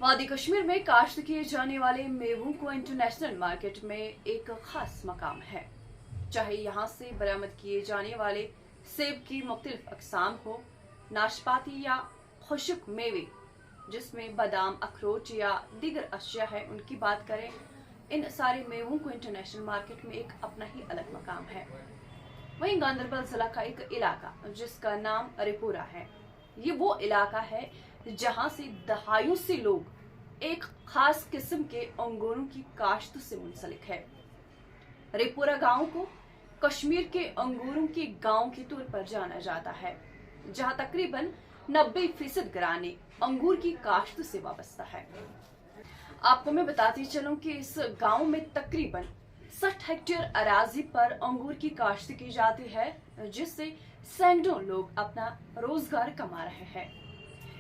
वादी कश्मीर में काश्त किए जाने वाले मेवों को इंटरनेशनल मार्केट में एक खास मकाम है। चाहे यहाँ से बरामद किए जाने वाले सेब की मुख्तलिफ अकसाम हो, नाशपाती या खुश्क मेवे जिसमें बादाम, अखरोट या दीगर अशिया है, उनकी बात करें, इन सारे मेवों को इंटरनेशनल मार्केट में एक अपना ही अलग मकाम है। वहीं गांधरबल जिला का एक इलाका जिसका नाम रिपोरा है, ये वो इलाका है जहां से दहाइयों से लोग एक खास किस्म के अंगूरों की काश्त से मुंसलिक है। रिपोरा गांव को कश्मीर के अंगूरों के गांव के तौर पर जाना जाता है, जहां तकरीबन 90% घराने अंगूर की काश्त से वाबस्ता है। आपको मैं बताती चलूं कि इस गांव में तकरीबन 60 हेक्टेयर अराजी पर अंगूर की काश्त की जाती है, जिससे सैकड़ों लोग अपना रोजगार कमा रहे हैं।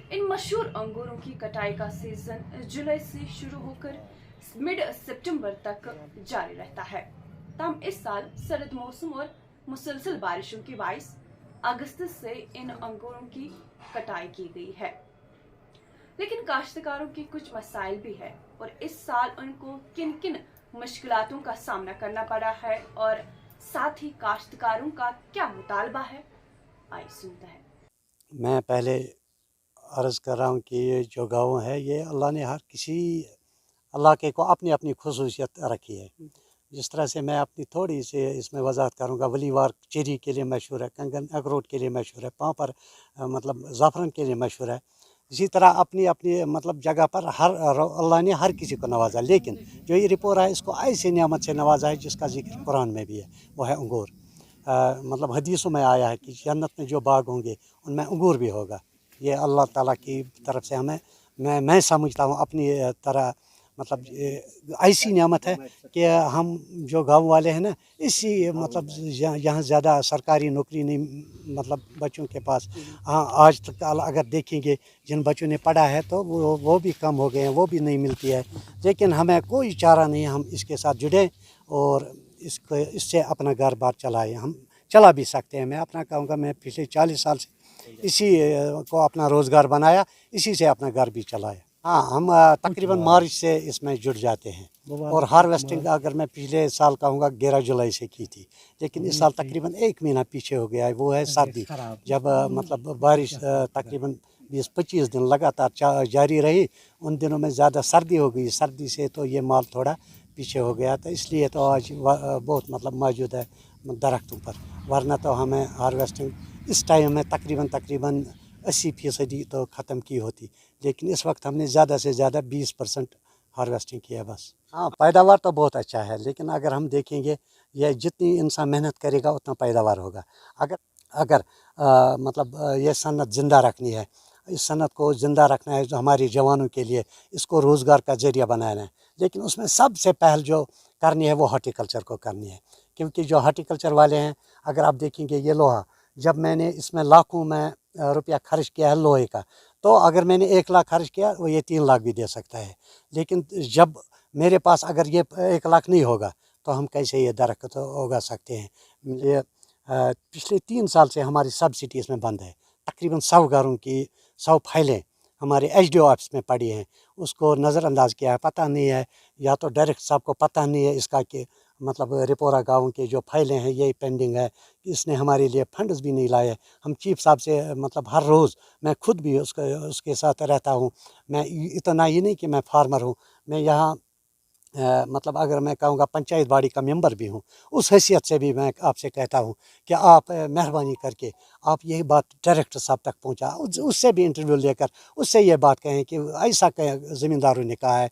इन मशहूर अंगूरों की कटाई का सीजन जुलाई से शुरू होकर मिड सितंबर तक जारी रहता है। तब इस साल सर्द मौसम और मुसलसल बारिशों की बाइस अगस्त से इन अंगूरों की कटाई की गई है, लेकिन काश्तकारों की कुछ मसाइल भी है और इस साल उनको किन किन मुश्किलातों का सामना करना पड़ा है और साथ ही काश्तकारों का क्या मुतालबा है, आइए सुनते हैं। मैं पहले अर्ज़ कर रहा हूँ कि ये जो गाँव है, ये अल्लाह ने हर किसी इलाके को अपनी अपनी खुसूसियत रखी है। जिस तरह से मैं अपनी थोड़ी सी इसमें वजाहत करूँगा, वलीवार चेरी के लिए मशहूर है, कंगन अखरोट के लिए मशहूर है, पाँपर मतलब ज़ाफ़रन के लिए मशहूर है। इसी तरह अपनी अपनी मतलब जगह पर अल्लाह ने हर किसी को नवाजा, लेकिन जो ये रिपोरा है इसको ऐसी नियामत से नवाजा है जिसका जिक्र कुरान में भी है, वो है अंगूर। मतलब हदीसों में आया है कि जन्नत में जो बाग होंगे उनमें अंगूर भी होगा। ये अल्लाह ताला की तरफ से हमें मैं समझता हूँ अपनी तरह मतलब ऐसी नियामत है कि हम जो गांव वाले हैं ना, इसी मतलब यहाँ ज़्यादा सरकारी नौकरी नहीं मतलब बच्चों के पास। हाँ, आज तक अगर देखेंगे जिन बच्चों ने पढ़ा है तो वो भी कम हो गए हैं, वो भी नहीं मिलती है। लेकिन हमें कोई चारा नहीं, हम इसके साथ जुड़े और इससे अपना घर बार चलाए, हम चला भी सकते हैं। मैं अपना कहूँगा, मैं पिछले 40 साल से इसी को अपना रोज़गार बनाया, इसी से अपना घर भी चलाया। हाँ, हम तकरीबन मार्च से इसमें जुड़ जाते हैं और हार्वेस्टिंग अगर मैं पिछले साल कहूँगा 11 जुलाई से की थी, लेकिन इस साल तकरीबन 1 महीना पीछे हो गया है। वो है सर्दी, जब मतलब बारिश तकरीबन 20-25 दिन लगातार जारी रही, उन दिनों में ज़्यादा सर्दी हो गई। सर्दी से तो ये माल थोड़ा पीछे हो गया था, इसलिए तो आज बहुत मतलब मौजूद है दरख्तों पर, वरना तो हमें हार्वेस्टिंग इस टाइम में तकरीबन 80% तो ख़त्म की होती, लेकिन इस वक्त हमने ज़्यादा से ज़्यादा 20% हार्वेस्टिंग किया बस। हाँ, पैदावार तो बहुत अच्छा है, लेकिन अगर हम देखेंगे यह जितनी इंसान मेहनत करेगा उतना पैदावार होगा। अगर मतलब ये सनत ज़िंदा रखनी है, इस सनत को ज़िंदा रखना है जो हमारे जवानों के लिए, इसको रोज़गार का ज़रिया बनाना है, लेकिन उसमें सबसे पहल जो करनी है वो हार्टिकल्चर को करनी है। क्योंकि जो हार्टिकल्चर वाले हैं, अगर आप देखेंगे ये लोहा, जब मैंने इसमें लाखों में रुपया खर्च किया है लोहे का, तो अगर मैंने 1 लाख खर्च किया वो ये 3 लाख भी दे सकता है। लेकिन जब मेरे पास अगर ये 1 लाख नहीं होगा तो हम कैसे ये दरख्त उगा सकते हैं। ये पिछले 3 साल से हमारी सब्सिडी इसमें बंद है। तकरीबन 100 घरों की 100 फाइलें हमारे एचडीओ ऑफिस में पड़ी हैं, उसको नज़रअंदाज किया है। पता नहीं है, या तो डायरेक्ट साहब को पता नहीं है इसका कि मतलब रिपोरा गाँव के जो फाइलें हैं ये पेंडिंग है, इसने हमारे लिए फंड्स भी नहीं लाए। हम चीफ साहब से मतलब हर रोज़, मैं खुद भी उसके साथ रहता हूँ। मैं इतना ही नहीं कि मैं फार्मर हूँ, मैं यहाँ मतलब अगर मैं कहूँगा पंचायत बाड़ी का मेंबर भी हूँ, उस हैसियत से भी मैं आपसे कहता हूँ कि आप मेहरबानी करके आप यही बात डायरेक्टर साहब तक पहुँचा, उससे भी इंटरव्यू लेकर उससे ये बात कहें कि ऐसा ज़मींदारों ने कहा है।